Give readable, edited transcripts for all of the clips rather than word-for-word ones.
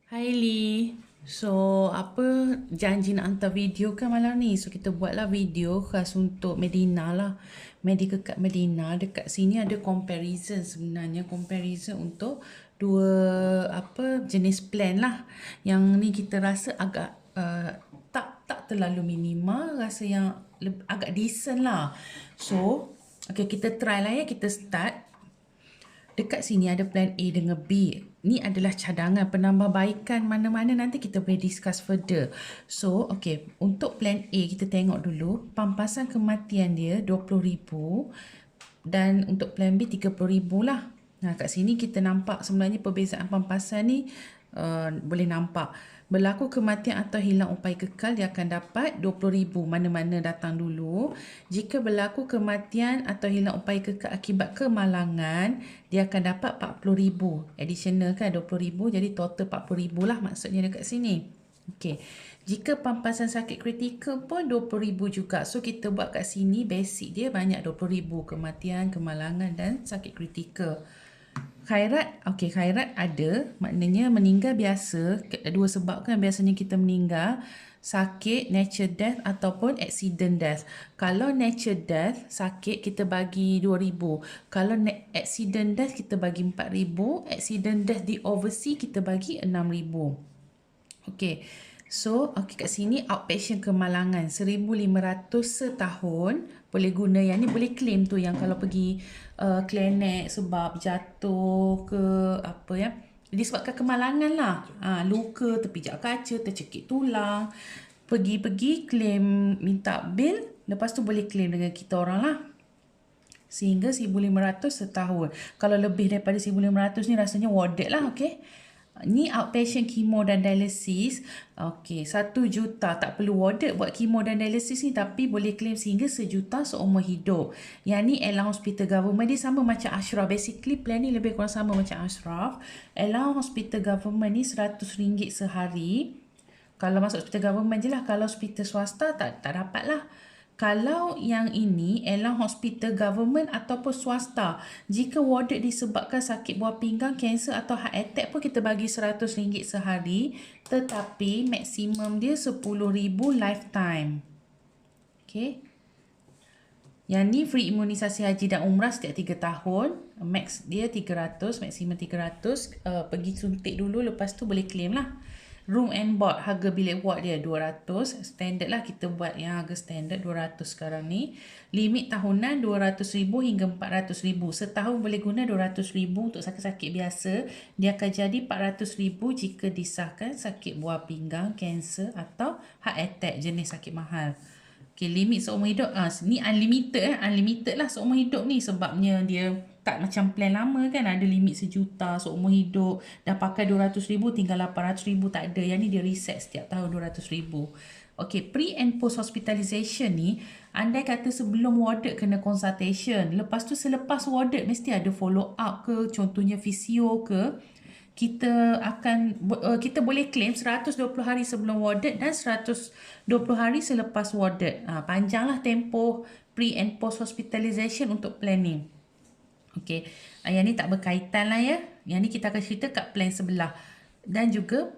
Hai Lee. So, apa janji nak hantar video kan malam ni? So, kita buatlah video khas untuk Medina lah. Medical kat Medina. Dekat sini ada comparison sebenarnya. Comparison untuk dua apa jenis plan lah. Yang ni kita rasa agak tak terlalu minima. Rasa yang agak decent lah. So, okay, kita try lah ya. Kita start. Dekat sini ada plan A dengan B. Ni adalah cadangan penambahbaikan mana-mana nanti kita boleh discuss further. So, okay. Untuk plan A kita tengok dulu. Pampasan kematian dia 20,000 dan untuk plan B 30,000 lah. Nah, kat sini kita nampak sebenarnya perbezaan pampasan ni boleh nampak. Berlaku kematian atau hilang upaya kekal, dia akan dapat 20,000 mana-mana datang dulu. Jika berlaku kematian atau hilang upaya kekal akibat kemalangan, dia akan dapat 40,000. Additional kan 20,000, jadi total 40,000 lah maksudnya dekat sini. Okey. Jika pampasan sakit kritikal pun 20,000 juga. So kita buat kat sini basic dia banyak 20,000. Kematian, kemalangan dan sakit kritikal. Khairat, okey, khairat ada, maknanya meninggal biasa, dua sebab kan biasanya kita meninggal, sakit, natural death ataupun accident death. Kalau natural death, sakit kita bagi 2,000. Kalau accident death kita bagi 4,000, accident death di overseas kita bagi 6,000. Okey. So, okay, kat sini outpatient kemalangan 1,500 setahun. Boleh guna yang ni, boleh claim tu yang kalau pergi klinik sebab jatuh ke apa ya. Disebabkan kemalangan lah. Luka, terpijak kaca, tercekik tulang. Pergi-pergi claim minta bil, lepas tu boleh claim dengan kita orang lah. Sehingga 1,500 setahun. Kalau lebih daripada 1,500 ni rasanya warded lah, okay. Ni outpatient chemo dan dialysis. Okey, 1 juta. Tak perlu warded buat chemo dan dialysis ni, tapi boleh claim sehingga 1 juta seumur hidup. Yang ni allowance hospital government, dia sama macam Ashraf. Basically plan ni lebih kurang sama macam Ashraf. Allowance hospital government ni RM100 sehari. Kalau masuk hospital government je lah. Kalau hospital swasta tak dapat lah. Kalau yang ini allowance hospital government ataupun swasta, jika warded disebabkan sakit buah pinggang, kanser atau heart attack pun kita bagi RM100 sehari, tetapi maksimum dia 10,000 lifetime. Okay. Yang ni free imunisasi haji dan umrah setiap 3 tahun. Max dia 300, maksimum 300. Pergi suntik dulu, lepas tu boleh claim lah. Room and board, harga bilik ward dia 200. Standard lah, kita buat yang harga standard 200 sekarang ni. Limit tahunan 200,000 hingga 400,000. Setahun boleh guna 200,000 untuk sakit-sakit biasa. Dia akan jadi 400,000 jika disahkan sakit buah pinggang, kanser atau heart attack, jenis sakit mahal. Okay, limit seumur hidup. Ni unlimited unlimited lah seumur hidup ni, sebabnya dia tak macam plan lama kan, ada limit 1 juta seumur hidup. Dah pakai 200,000 tinggal 800,000, tak ada. Yang ni dia reset setiap tahun 200,000. Okay, pre and post hospitalization ni, andai kata sebelum warded kena consultation, lepas tu selepas warded mesti ada follow up ke, contohnya fisio ke, kita boleh claim 120 hari sebelum warded dan 120 hari selepas warded. Panjanglah tempoh pre and post hospitalization untuk plan ni. Okey, yang ni tak berkaitan lah ya. Yang ni kita akan cerita kat plan sebelah. Dan juga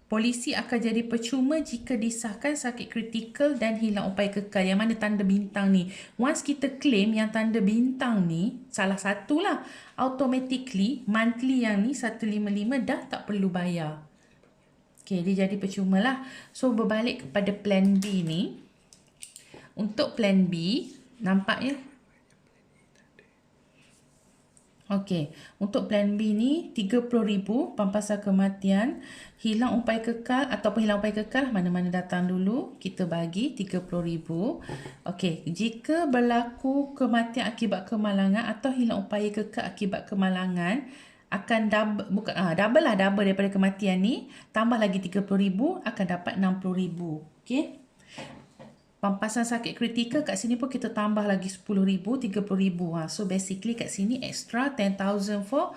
polisi akan jadi percuma jika disahkan sakit kritikal dan hilang upaya kekal. Yang mana tanda bintang ni, once kita claim yang tanda bintang ni, salah satu lah, automatically monthly yang ni 155 dah tak perlu bayar. Okay, dia jadi percuma lah. So berbalik kepada plan B ni. Untuk plan B, nampak ya. Okey, untuk plan B ni 30,000 pampasan kematian, hilang upaya kekal ataupun hilang upaya kekal, mana-mana datang dulu, kita bagi 30,000. Okey, jika berlaku kematian akibat kemalangan atau hilang upaya kekal akibat kemalangan, akan double daripada kematian ni, tambah lagi 30,000, akan dapat 60,000. Okey. Pampasan sakit kritikal kat sini pun kita tambah lagi 10,000, 30,000. So basically kat sini extra 10,000 for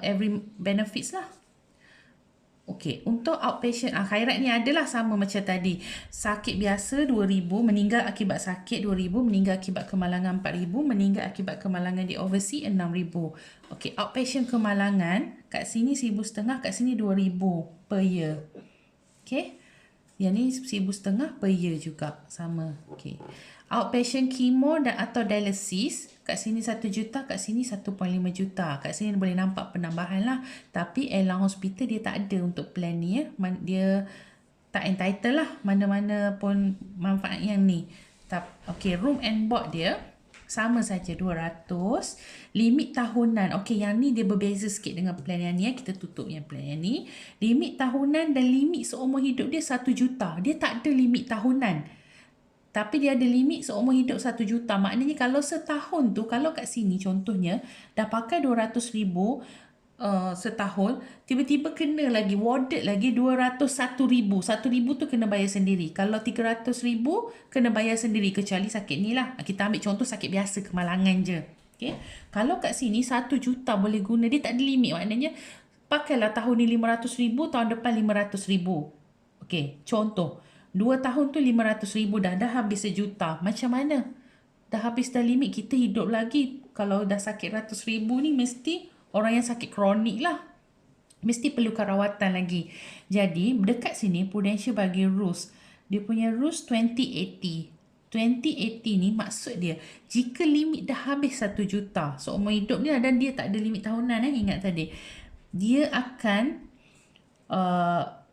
every benefits lah. Okey, untuk outpatient, khairat ni adalah sama macam tadi. Sakit biasa 2,000, meninggal akibat sakit 2,000, meninggal akibat kemalangan 4,000, meninggal akibat kemalangan di overseas 6,000. Okey, outpatient kemalangan, kat sini 1,500, kat sini 2,000 per year. Okey. Yang ni 1,500 per year juga. Sama. Okey. Outpatient chemo dan atau dialysis, kat sini 1 juta, kat sini 1.5 juta. Kat sini boleh nampak penambahan lah. Tapi Airline Hospital dia tak ada untuk plan ni ya. Dia tak entitled lah mana-mana pun manfaat yang ni. Okey, room and board dia sama saja 200. Limit tahunan. Okey, yang ni dia berbeza sikit dengan plan yang ni. Kita tutup yang plan yang ni. Limit tahunan dan limit seumur hidup dia 1 juta. Dia tak ada limit tahunan. Tapi dia ada limit seumur hidup 1 juta. Maknanya kalau setahun tu, kalau kat sini contohnya, dah pakai 200,000 setahun, tiba-tiba kena lagi, warded lagi 201,000. 1,000 tu kena bayar sendiri. Kalau 300,000, kena bayar sendiri. Kecuali sakit ni lah. Kita ambil contoh sakit biasa, kemalangan je. Okay? Kalau kat sini 1 juta boleh guna. Dia tak ada limit. Maknanya, pakailah tahun ni 500,000, tahun depan 500,000. Okay, contoh. 2 tahun tu 500,000 dah habis 1 juta. Macam mana? Dah habis dah limit, kita hidup lagi. Kalau dah sakit 100,000 ni mesti orang yang sakit kronik lah. Mesti perlukan rawatan lagi. Jadi dekat sini Prudential bagi rules. Dia punya rules 2080. 2080 ni maksud dia jika limit dah habis 1 juta seumur hidup ni dan dia tak ada limit tahunan ingat tadi. Dia akan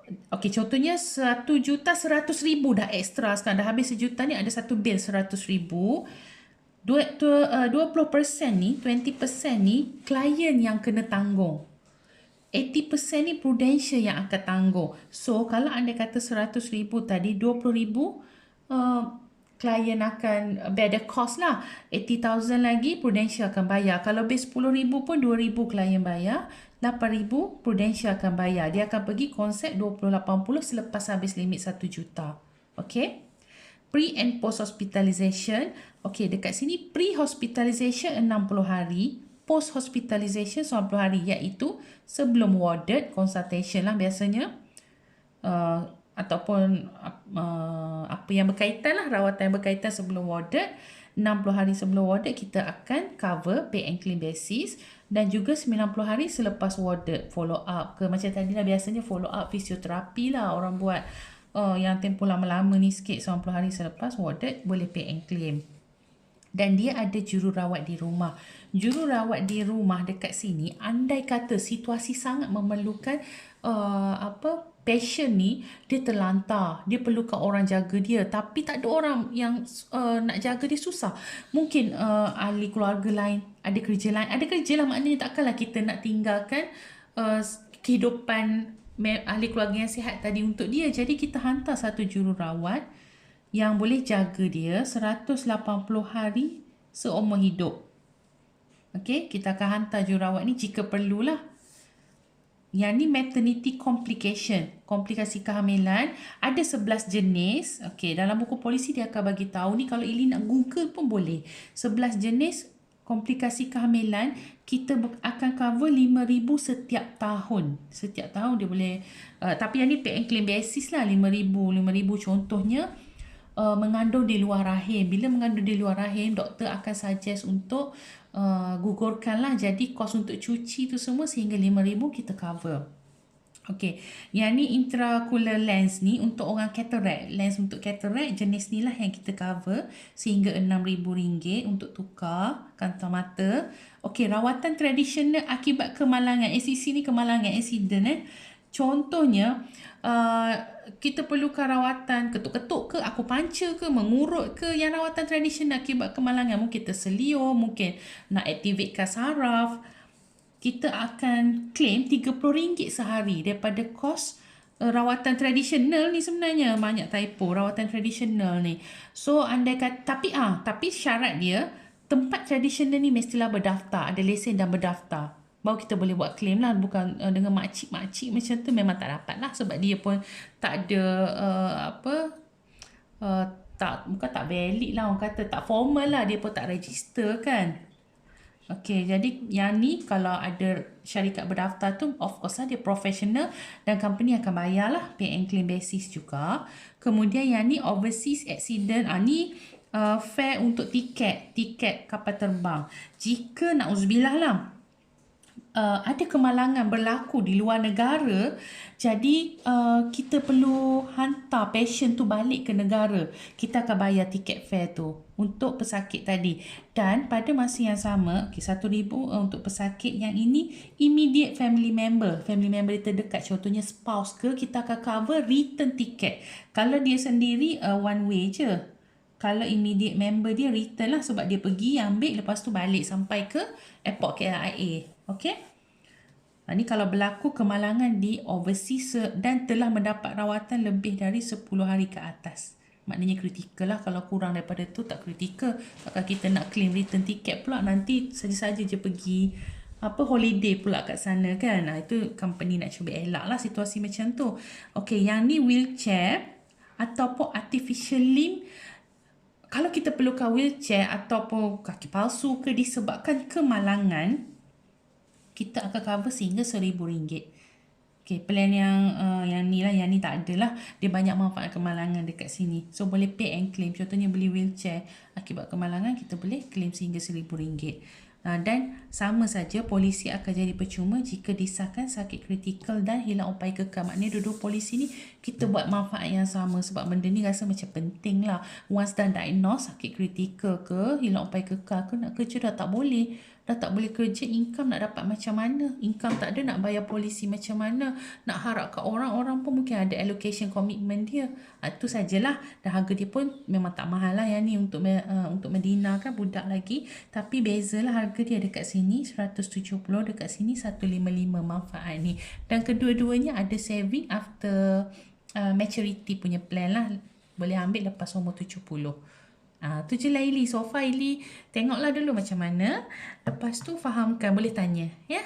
okey, contohnya 1,100,000 dah ekstra sekarang. Dah habis 1 juta ni ada satu bil 100,000. 20% ni, 20% ni klien yang kena tanggung. 80% ni Prudential yang akan tanggung. So, kalau anda kata 100,000 tadi, 20,000 klien akan bear the cost lah. 80,000 lagi Prudential akan bayar. Kalau base 10,000 pun 2,000 klien bayar. 8,000 Prudential akan bayar. Dia akan pergi konsep 2080 selepas habis limit 1 juta. Okay. Pre and post hospitalization. Okay, dekat sini pre-hospitalization 60 hari. Post hospitalization 90 hari. Iaitu sebelum warded consultation lah biasanya. Ataupun apa yang berkaitan lah. Rawatan yang berkaitan sebelum warded. 60 hari sebelum warded kita akan cover pay and claim basis. Dan juga 90 hari selepas warded follow up ke. Macam tadi lah biasanya follow up fisioterapi lah orang buat. Yang tempoh lama-lama ni sikit 90 hari selepas warded boleh pay and claim. Dan dia ada jururawat di rumah. Jururawat di rumah dekat sini andai kata situasi sangat memerlukan patient ni dia terlantar, dia perlukan orang jaga dia tapi tak ada orang yang nak jaga dia, susah. Mungkin ahli keluarga lain ada kerja lain, ada kerja lah, maknanya takkanlah kita nak tinggalkan kehidupan ahli keluarga yang sihat tadi untuk dia. Jadi kita hantar satu jururawat yang boleh jaga dia 180 hari seumur hidup. Okey, kita akan hantar jururawat ni jika perlulah. Yang ni maternity complication, komplikasi kehamilan. Ada 11 jenis. Okey, dalam buku polisi dia akan bagi tahu ni, kalau Ili nak Google pun boleh. 11 jenis komplikasi kehamilan. Kita akan cover 5,000 setiap tahun. Setiap tahun dia boleh tapi yang ni pay and claim basis lah. 5,000 contohnya mengandung di luar rahim. Bila mengandung di luar rahim, doktor akan suggest untuk gugurkan lah. Jadi kos untuk cuci tu semua sehingga 5,000 kita cover. Okey, yang ni intraocular lens ni untuk orang cataract. Lens untuk cataract jenis ni lah yang kita cover sehingga RM6,000 untuk tukar kantong mata. Okey, rawatan tradisional akibat kemalangan. ACC ni kemalangan, accident Contohnya, kita perlukan rawatan ketuk-ketuk ke, akupuncture ke, mengurut ke, yang rawatan tradisional akibat kemalangan. Mungkin terselio, mungkin nak aktifkan saraf. Kita akan claim RM30 sehari daripada kos rawatan tradisional ni sebenarnya. Banyak typo rawatan tradisional ni. So, andai kata, tapi syarat dia, tempat tradisional ni mestilah berdaftar, ada lesen dan berdaftar. Baru kita boleh buat claim lah. Bukan dengan makcik-makcik macam tu memang tak dapat lah. Sebab dia pun tak ada bukan tak valid lah. Orang kata tak formal lah. Dia pun tak register kan. Okey, jadi yang ni kalau ada syarikat berdaftar tu, of course lah dia professional dan company akan bayar lah pay and claim basis juga. Kemudian yang ni overseas accident, ni fare untuk tiket kapal terbang. Jika na'udzubillah lah, ada kemalangan berlaku di luar negara, jadi kita perlu hantar pasien tu balik ke negara. Kita akan bayar tiket fare tu untuk pesakit tadi. Dan pada masa yang sama, okay, 1,000 untuk pesakit yang ini immediate family member. Family member dia terdekat, contohnya spouse ke, kita akan cover return tiket. Kalau dia sendiri one way je. Kalau immediate member dia return lah sebab dia pergi ambil lepas tu balik sampai ke airport KLIA. Okay? Ini kalau berlaku kemalangan di overseas dan telah mendapat rawatan lebih dari 10 hari ke atas. Maknanya kritikal lah. Kalau kurang daripada tu tak kritikal. Takkan kita nak claim return tiket pula, nanti saja-saja je pergi holiday pula kat sana kan. Itu company nak cuba elak lah situasi macam tu. Okay, yang ni wheelchair ataupun artificial limb. Kalau kita perlukan wheelchair ataupun kaki palsu ke disebabkan kemalangan, kita akan cover sehingga RM1,000. Okay, plan yang ni lah, yang ni tak ada lah. Dia banyak manfaat kemalangan dekat sini. So, boleh pay and claim. Contohnya beli wheelchair akibat kemalangan, kita boleh claim sehingga RM1,000. Dan sama saja polisi akan jadi percuma jika disahkan sakit kritikal dan hilang upaya kekal. Maknanya dua-dua polisi ni kita buat manfaat yang sama sebab benda ni rasa macam penting lah. Once dah diagnose sakit kritikal ke, hilang upaya kekal ke, nak kerja dah tak boleh. Dah tak boleh kerja, income nak dapat macam mana? Income tak ada, nak bayar polisi macam mana? Nak harap ke orang-orang pun mungkin ada allocation commitment dia. Itu sajalah. Dan harga dia pun memang tak mahal lah yang ni untuk Medina kan, budak lagi. Tapi bezalah harga dia, dekat sini 170, dekat sini 155 manfaat ni. Dan kedua-duanya ada saving after maturity punya plan lah. Boleh ambil lepas umur 70. Tu je lah Ili. So far Ili tengoklah dulu macam mana. Lepas tu fahamkan, boleh tanya. Ya?